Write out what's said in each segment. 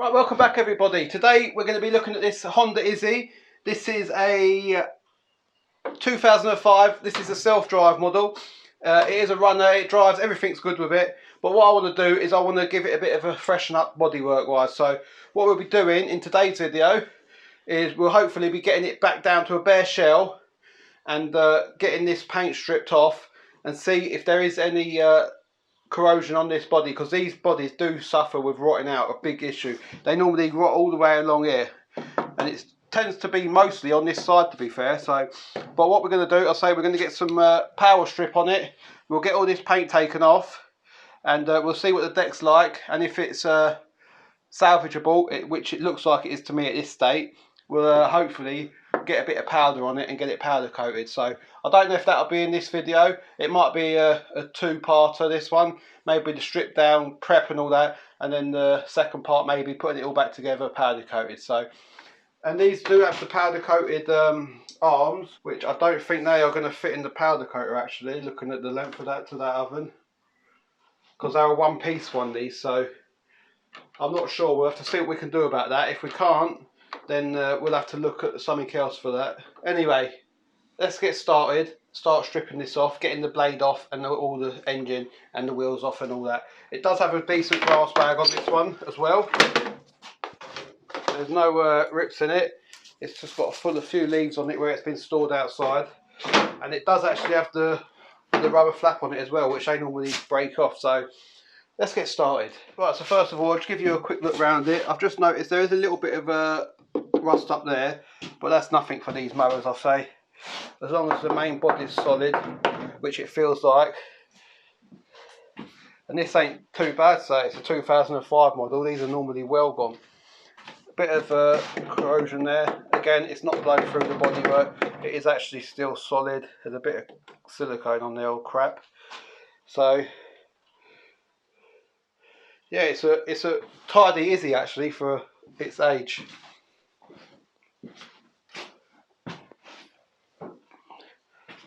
Right, welcome back everybody. Today we're going to be looking at this Honda Izzy. This is a 2005. This is a self-drive model. It is a runner, it drives, everything's good with it. But what I want to do is I want to give it a bit of a freshen up bodywork wise. So what we'll be doing in today's video is we'll hopefully be getting it back down to a bare shell and getting this paint stripped off and see if there is any corrosion on this body, because these bodies do suffer with rotting out, a big issue. They normally rot all the way along here, and it tends to be mostly on this side, to be fair. So but what we're going to do, I'll say we're going to get some power strip on it. We'll get all this paint taken off, and we'll see what the deck's like, and if it's salvageable, which it looks like it is to me at this state, we'll hopefully get a bit of powder on it and get it powder coated. So I don't know if that'll be in this video. It might be a two-parter, this one. Maybe the strip down, prep and all that, and then the second part maybe putting it all back together, powder coated. So, and these do have the powder coated arms, which I don't think they are going to fit in the powder coater actually, looking at the length of that to that oven, because they're a one-piece one, these. So I'm not sure. We'll have to see what we can do about that. If we can't, then we'll have to look at something else for that. Anyway, let's get started. Start stripping this off, getting the blade off and all the engine and the wheels off and all that. It does have a decent grass bag on this one as well. There's no rips in it. It's just got a few leaves on it where it's been stored outside. And it does actually have the rubber flap on it as well, which they normally break off. So let's get started. Right, so first of all, I'll just give you a quick look around it. I've just noticed there is a little bit of rust up there, but that's nothing for these mowers, I'll say. As long as the main body is solid, which it feels like. And this ain't too bad, so it's a 2005 model. These are normally well gone. A bit of corrosion there. Again, it's not blown through the bodywork. It is actually still solid. There's a bit of silicone on the old crap. So yeah, it's a tidy Izzy actually for its age.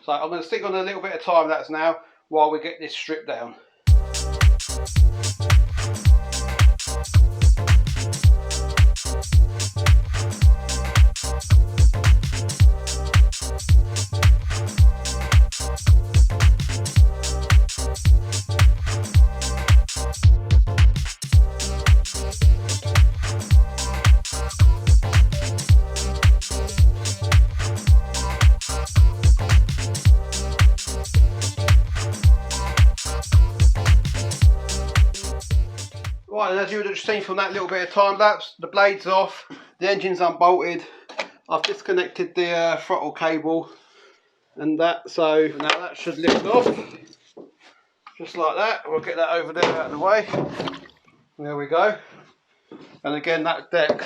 So I'm going to stick on a little bit of time lapse now while we get this stripped down. Right, and as you would have seen from that little bit of time lapse, the blade's off, the engine's unbolted. I've disconnected the throttle cable and that, so now that should lift off, just like that. We'll get that over there out of the way. There we go. And again, that deck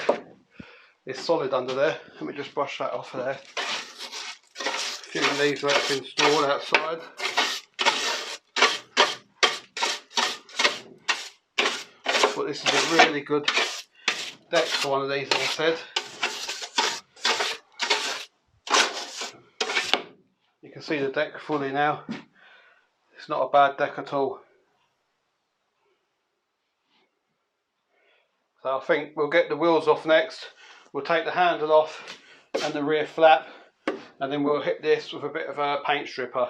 is solid under there. Let me just brush that off of there. A few of these where it's been stored outside. But this is a really good deck for one of these, as I said. You can see the deck fully now. It's not a bad deck at all. So I think we'll get the wheels off next. We'll take the handle off and the rear flap, and then we'll hit this with a bit of a paint stripper.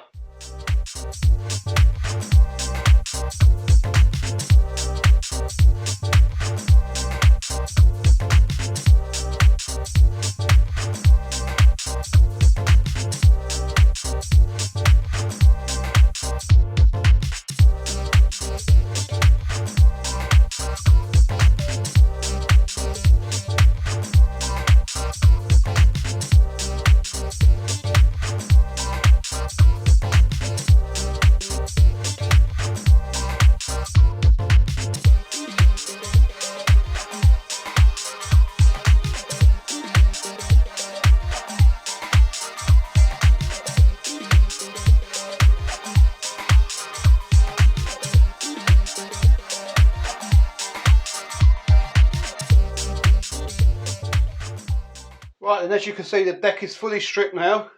Right, and as you can see, the deck is fully stripped now.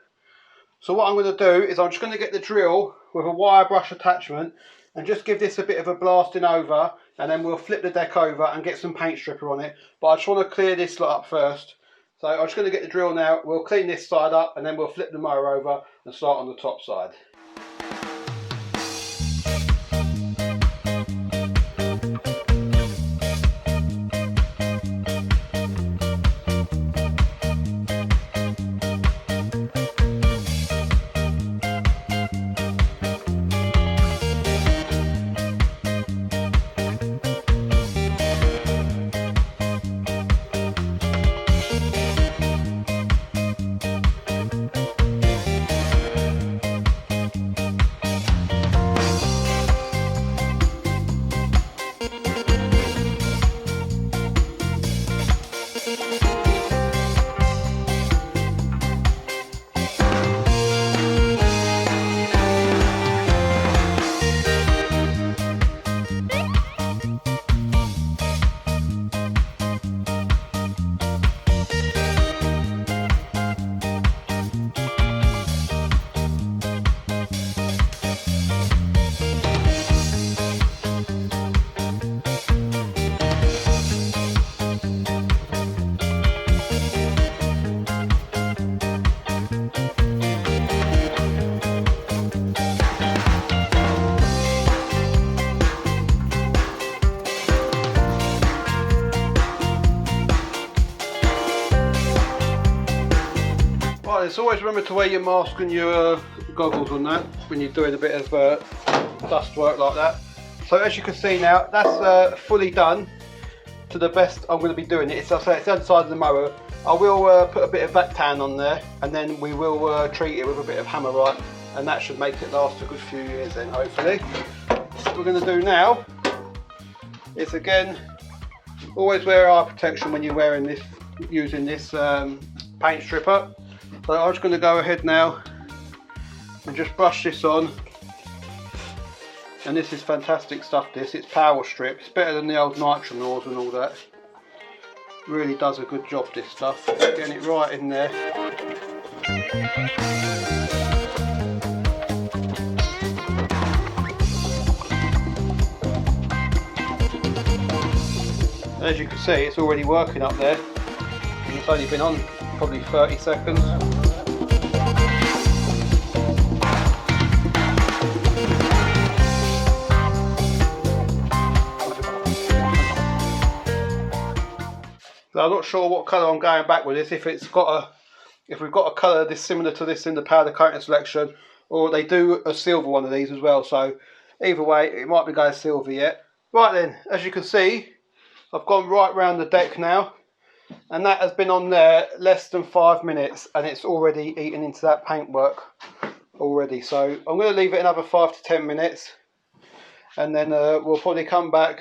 So what I'm going to do is I'm just going to get the drill with a wire brush attachment and just give this a bit of a blasting over, and then we'll flip the deck over and get some paint stripper on it. But I just want to clear this lot up first. So I'm just going to get the drill now, we'll clean this side up and then we'll flip the mower over and start on the top side. It's always remember to wear your mask and your goggles on that when you're doing a bit of dust work like that. So as you can see now, that's fully done to the best I'm going to be doing it. It's the other side of the mower. I will put a bit of Vactan on there, and then we will treat it with a bit of Hammerite, and that should make it last a good few years then, hopefully. What we're going to do now is, again, always wear eye protection when you're wearing this, using this paint stripper. So I'm just going to go ahead now and just brush this on, and this is fantastic stuff. It's Power Strip. It's better than the old Nitronors and all that. Really does a good job, this stuff. Getting it right in there. As you can see, it's already working up there, and it's only been on probably 30 seconds. So I'm not sure what colour I'm going back with this, if we've got a colour this similar to this in the powder coating selection, or they do a silver one of these as well. So either way, it might be going silver yet. Right then, as you can see, I've gone right round the deck now, and that has been on there less than 5 minutes, and it's already eaten into that paintwork already. So I'm going to leave it another 5 to 10 minutes, and then we'll probably come back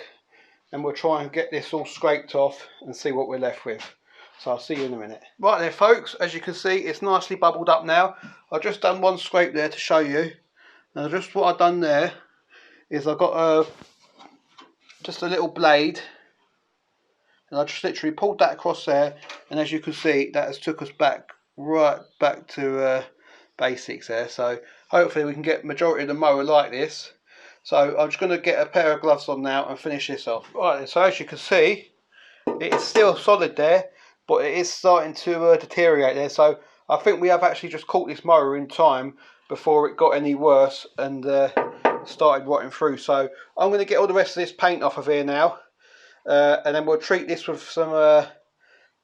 and we'll try and get this all scraped off and see what we're left with. So I'll see you in a minute. Right there folks, as you can see, it's nicely bubbled up now. I've just done one scrape there to show you. Now just what I've done there is I've got just a little blade, and I just literally pulled that across there, and as you can see, that has took us right back to basics there. So hopefully we can get majority of the mower like this. So I'm just going to get a pair of gloves on now and finish this off. Right, so as you can see, it is still solid there, but it is starting to deteriorate there. So I think we have actually just caught this mower in time before it got any worse and started rotting through. So I'm going to get all the rest of this paint off of here now, and then we'll treat this with some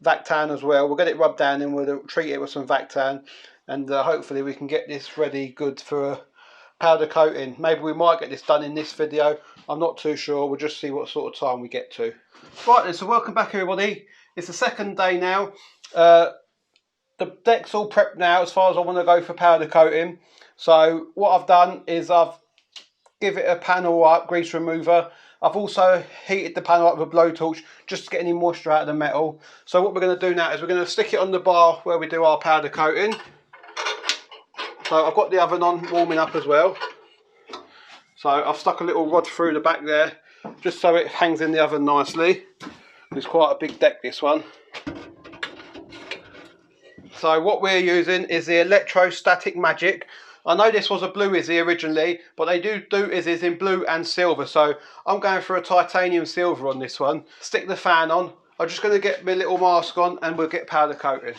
Vactan as well. We'll get it rubbed down and we'll treat it with some Vactan, and hopefully we can get this ready good for powder coating. Maybe we might get this done in this video, I'm not too sure. We'll just see what sort of time we get to. Right then, so welcome back everybody. It's the second day now. The deck's all prepped now as far as I want to go for powder coating. So what I've done is I've give it a panel up, grease remover. I've also heated the panel up with a blowtorch just to get any moisture out of the metal. So what we're going to do now is we're going to stick it on the bar where we do our powder coating. So I've got the oven on, warming up as well. So I've stuck a little rod through the back there, just so it hangs in the oven nicely. It's quite a big deck, this one. So what we're using is the Electrostatic Magic. I know this was a blue Izzy originally, but they do Izzies in blue and silver, so I'm going for a titanium silver on this one. Stick the fan on. I'm just going to get my little mask on and we'll get powder coating.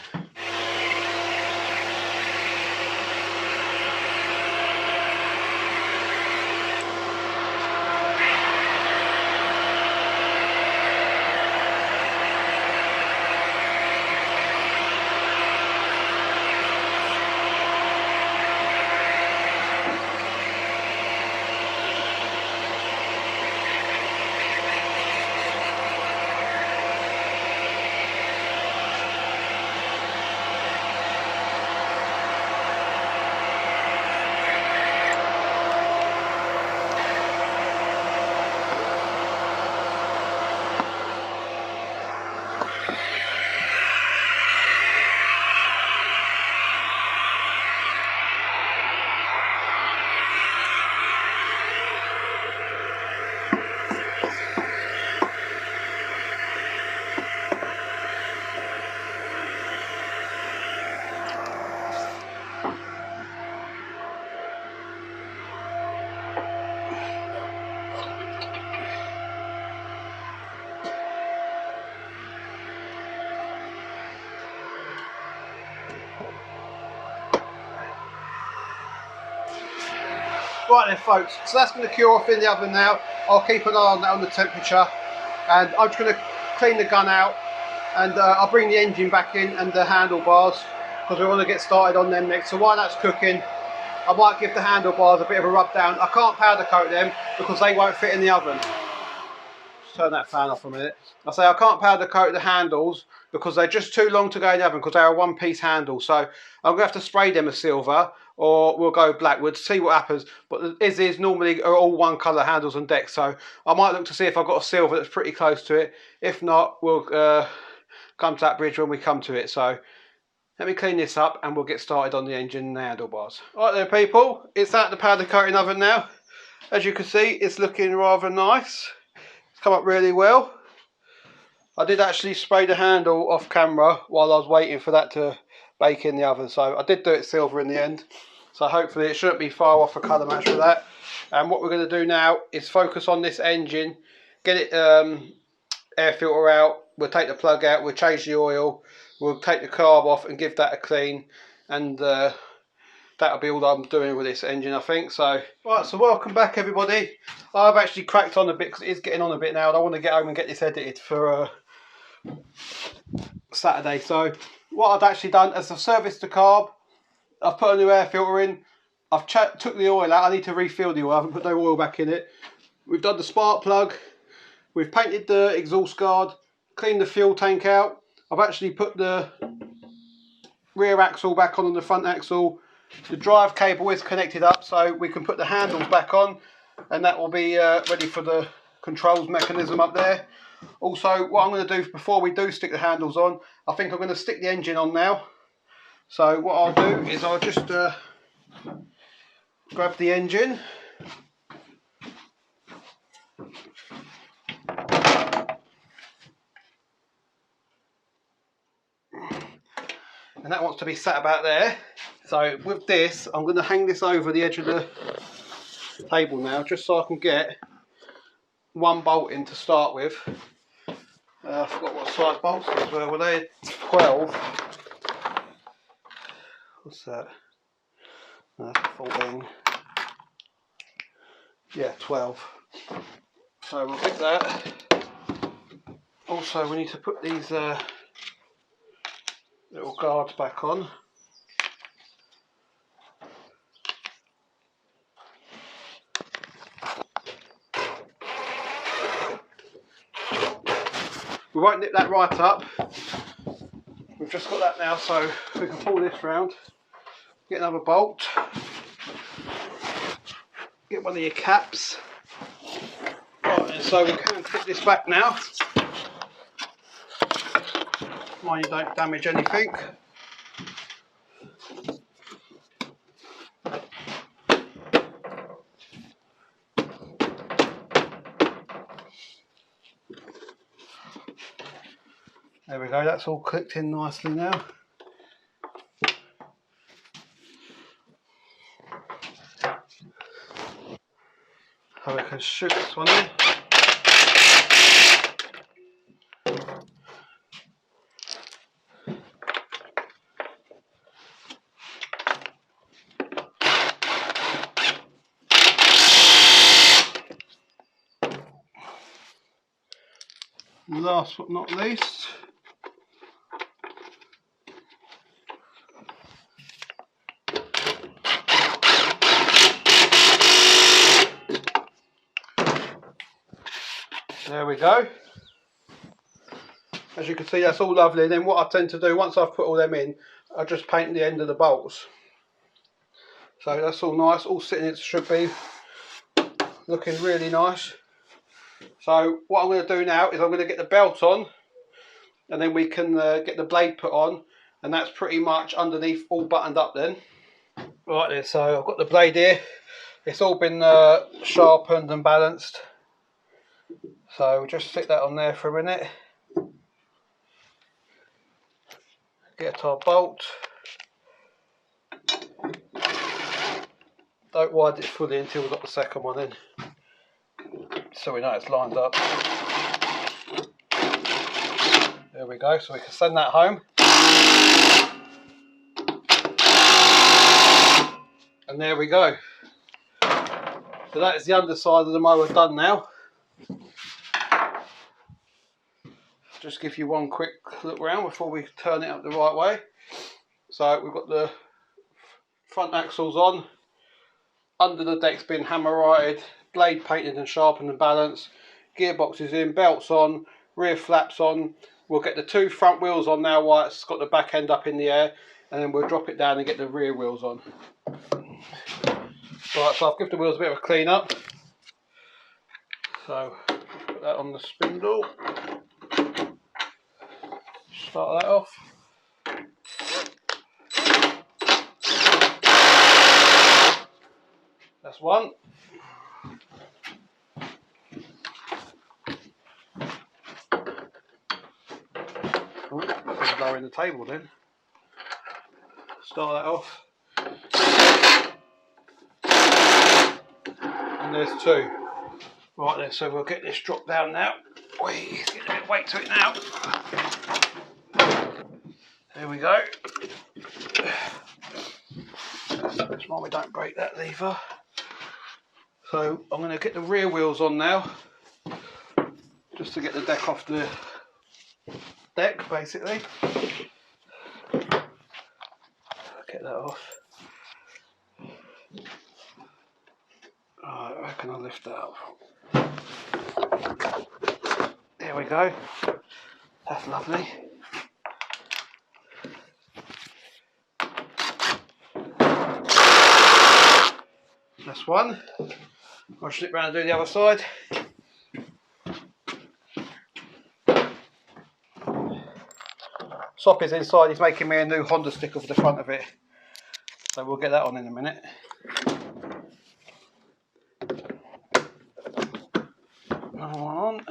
Right then folks, so that's going to cure off in the oven now. I'll keep an eye on that, on the temperature, and I'm just going to clean the gun out, and I'll bring the engine back in and the handlebars, because we want to get started on them next. So while that's cooking, I might give the handlebars a bit of a rub down. I can't powder coat them because they won't fit in the oven. Just turn that fan off a minute. I say I can't powder coat the handles because they're just too long to go in the oven because they're a one-piece handle. So I'm going to have to spray them a silver, or we'll go blackwards, see what happens. But the Izzies normally are all one colour handles and decks, so I might look to see if I've got a silver that's pretty close to it. If not, we'll come to that bridge when we come to it. So let me clean this up and we'll get started on the engine and the handlebars. Right there people, it's at the powder coating oven now. As you can see, it's looking rather nice. It's come up really well. I did actually spray the handle off camera while I was waiting for that to bake in the oven, so I did do it silver in the end, so hopefully it shouldn't be far off a colour match for that. And what we're going to do now is focus on this engine, get it air filter out, we'll take the plug out, we'll change the oil, we'll take the carb off and give that a clean, and that'll be all I'm doing with this engine, I think. So right, so welcome back everybody. I've actually cracked on a bit because it is getting on a bit now, and I want to get home and get this edited for Saturday. So what I've actually done is I've serviced the carb, I've put a new air filter in, I've took the oil out. I need to refill the oil, I haven't put no oil back in it. We've done the spark plug, we've painted the exhaust guard, cleaned the fuel tank out. I've actually put the rear axle back on the front axle. The drive cable is connected up, so we can put the handles back on, and that will be ready for the controls mechanism up there. Also, what I'm going to do before we do stick the handles on, I think I'm going to stick the engine on now. So what I'll do is I'll just grab the engine. And that wants to be sat about there. So with this, I'm going to hang this over the edge of the table now, just so I can get one bolt in to start with. I forgot what size bolts these were. Were they 12? What's that? No, that's 14. Yeah, 12. So we'll get that. Also, we need to put these little guards back on. We won't nip that right up. We've just got that now, so we can pull this round. Get another bolt. Get one of your caps. Right, and so we can clip this back now. Mind you don't damage anything. There we go, that's all clipped in nicely now. So we can shoot this one in. And last but not least, there we go. As you can see, that's all lovely. And then what I tend to do, once I've put all them in, I just paint the end of the bolts. So that's all nice, all sitting as it should be, looking really nice. So what I'm going to do now is I'm going to get the belt on, and then we can get the blade put on, and that's pretty much underneath all buttoned up then. Right then, so I've got the blade here. It's all been sharpened and balanced. So we'll just stick that on there for a minute. Get our bolt. Don't widen it fully until we've got the second one in, so we know it's lined up. There we go, so we can send that home. And there we go. So that is the underside of the mower done now. Just give you one quick look round before we turn it up the right way. So we've got the front axles on, under the deck's been hammer-righted, blade painted and sharpened and balanced, gearbox is in, belts on, rear flaps on. We'll get the two front wheels on now while it's got the back end up in the air, and then we'll drop it down and get the rear wheels on. Right, so I've given the wheels a bit of a clean up. So put that on the spindle. Start that off. That's one. Oh, that's lowering the table then. Start that off. And there's two. Right then, so we'll get this dropped down now. Wait, get a bit of weight to it now. There we go. Just mind we don't break that lever. So I'm going to get the rear wheels on now, just to get the deck off the deck, basically. Get that off. Right, I reckon I'll lift that up. There we go. That's lovely. That's one. I'll slip round and do the other side. Soppy's inside, he's making me a new Honda sticker for the front of it. So we'll get that on in a minute. Another one on.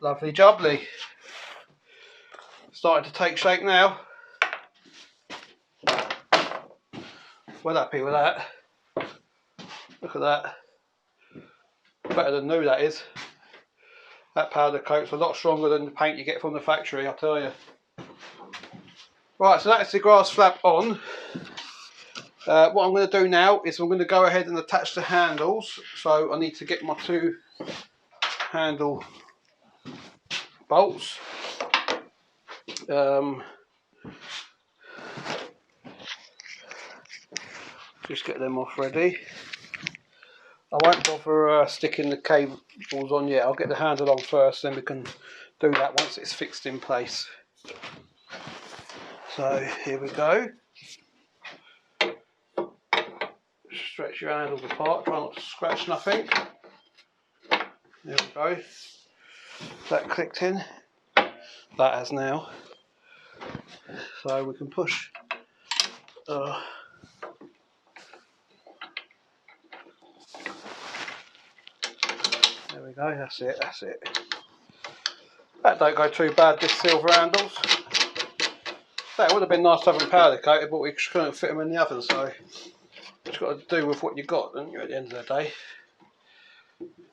Lovely jubbly. Starting to take shape now. Well happy with that. Look at that. Better than new, that is. That powder coat's a lot stronger than the paint you get from the factory, I'll tell you. Right, so that's the grass flap on. What I'm going to do now is I'm going to go ahead and attach the handles. So I need to get my two handle bolts. Just get them off ready. I won't bother sticking the cables on yet. I'll get the handle on first, then we can do that once it's fixed in place. So here we go. Stretch your handles apart, try not to scratch nothing. There we go. That clicked in. That has now. So we can push. There we go, that's it, that's it. That don't go too bad, this silver handles. That would have been nice to have them powder coated, but we just couldn't fit them in the oven, so you've got to do with what you got, don't you, at the end of the day.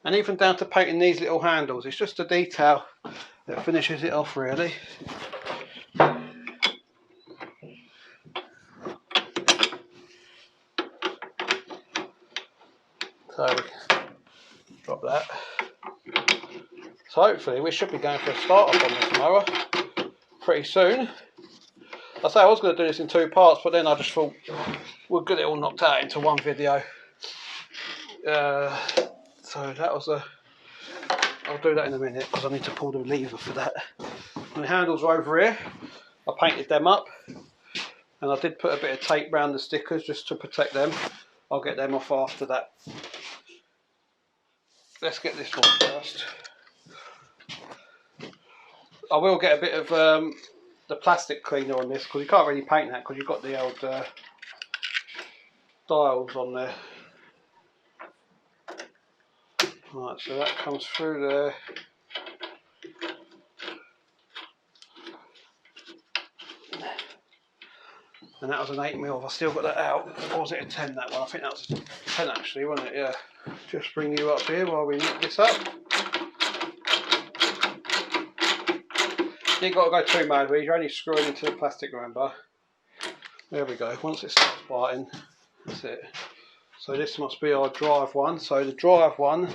And even down to painting these little handles, it's just a detail that finishes it off really. So we can drop that. So hopefully we should be going for a start up on this mower pretty soon. I say I was going to do this in 2 parts, but then I just thought we'll get it all knocked out into one video. So that was I'll do that in a minute because I need to pull the lever for that. And the handles are over here. I painted them up, and I did put a bit of tape around the stickers just to protect them. I'll get them off after that. Let's get this one first. I will get a bit of the plastic cleaner on this because you can't really paint that because you've got the old dials on there. Right, so that comes through there. And that was an 8mm. I've still got that out. Or was it a 10, that one? I think that was a 10 actually, wasn't it? Yeah. Just bring you up here while we knit this up. You've got to go too mad with it. You're only screwing into the plastic, remember. There we go. Once it starts biting, that's it. So this must be our drive one. So the drive one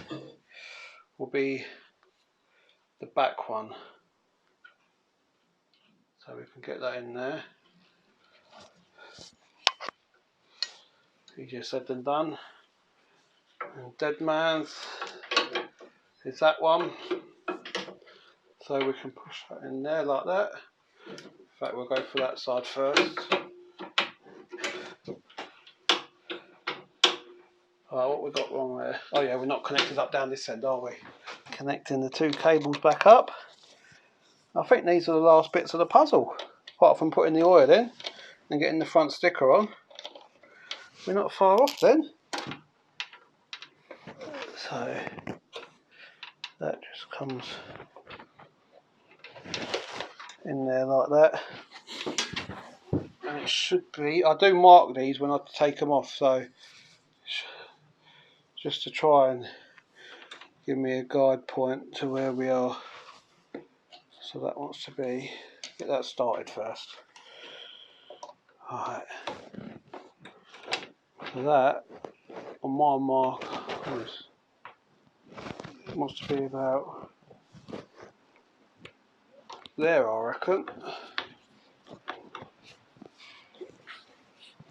will be the back one. So we can get that in there. Easier said than done. And Dead Man's is that one. So we can push that in there like that. In fact, we'll go for that side first. What we got wrong there? Oh yeah, we're not connected up down this end, are we? Connecting the 2 cables back up. I think these are the last bits of the puzzle, apart from putting the oil in and getting the front sticker on. We're not far off then. So that just comes in there like that. And it should be, I do mark these when I take them off, so just to try and give me a guide point to where we are. So that wants to be, get that started first. Alright. So that, on my mark, must be about there, I reckon.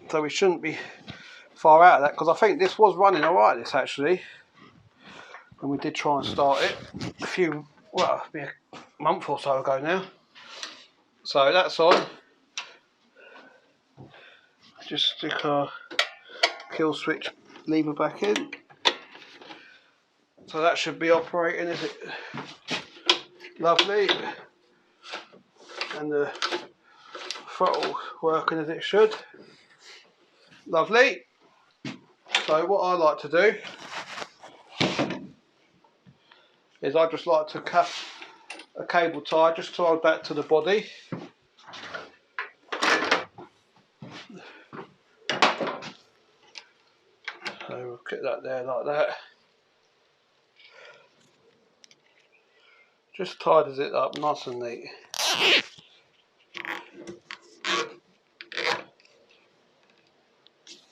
So we shouldn't be far out of that, because I think this was running alright, this actually. And we did try and start it a few, well, maybe a month or so ago now. So that's on. Just stick our kill switch lever back in. So that should be operating, is it? Lovely. And the throttle working as it should. Lovely. So what I like to do is I just like to cut a cable tie just to hold that to the body. So we'll get that there like that. Just tidies it up nice and neat.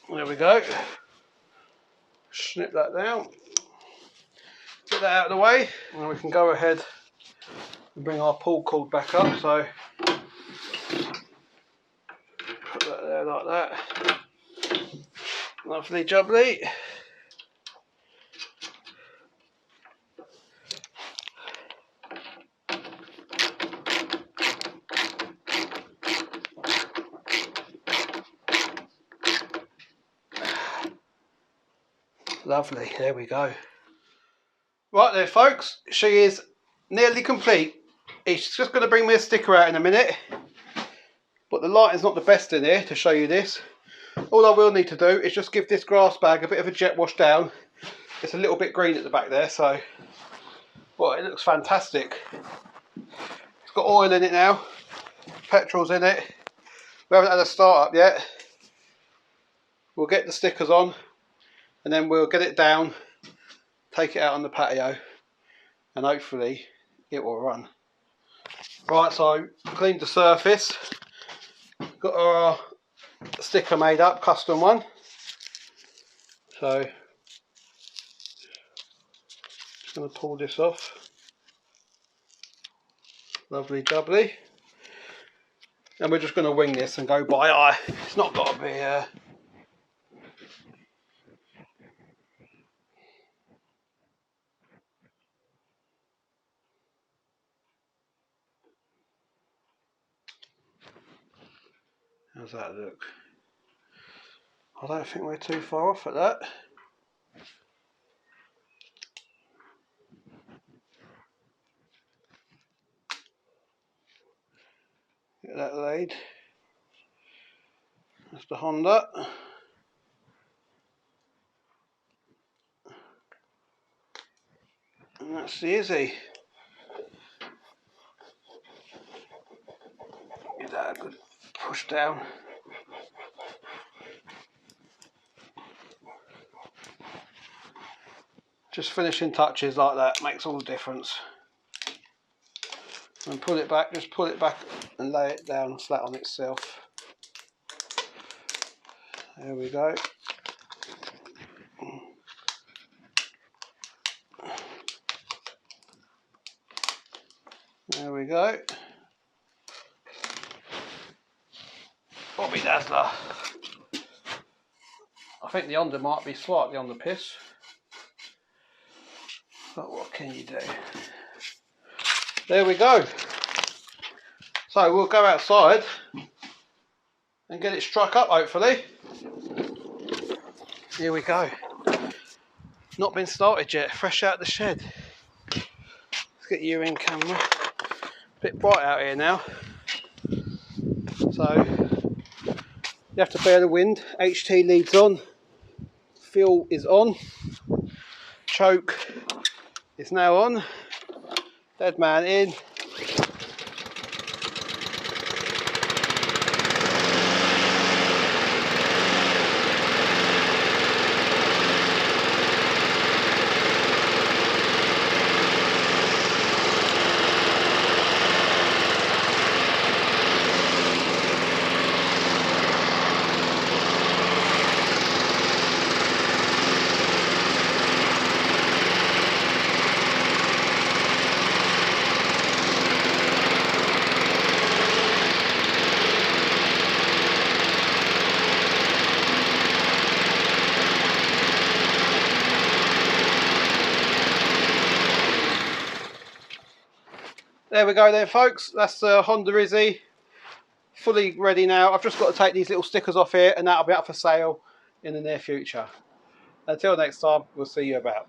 There we go. Snip that down. Get that out of the way, and we can go ahead and bring our pull cord back up. So put that there like that. Lovely jubbly. Lovely, there we go. Right there folks, she is nearly complete. It's just going to bring me a sticker out in a minute, but the lighting's not the best in here to show you this. All I will need to do is just give this grass bag a bit of a jet wash down. It's a little bit green at the back there, so well, it looks fantastic. It's got oil in it now, petrol's in it, We haven't had a start up yet. We'll get the stickers on and then we'll get it down, take it out on the patio, and hopefully it will run. Right, so cleaned the surface, got our sticker made up, custom one. So just going to pull this off. Lovely jubbly. And we're just going to wing this and go by eye. It's not got to be how's that look? I don't think we're too far off at that. Get that laid. That's the Honda. And that's the Izzy. Give that a good push down. Just finishing touches like that makes all the difference. And pull it back, just pull it back and lay it down flat on itself. There we go. There we go. Bobby Dazzler. I think the Honda might be slightly on the piss. But what can you do? There we go. So we'll go outside and get it struck up hopefully. Here we go. Not been started yet, fresh out the shed. Let's get you in camera. Bit bright out here now. So you have to bear the wind. HT leads on. Fuel is on. Choke is now on. Dead man in. There we go then folks, that's the Honda Izzy, fully ready now. I've just got to take these little stickers off here and that'll be up for sale in the near future. Until next time, we'll see you about.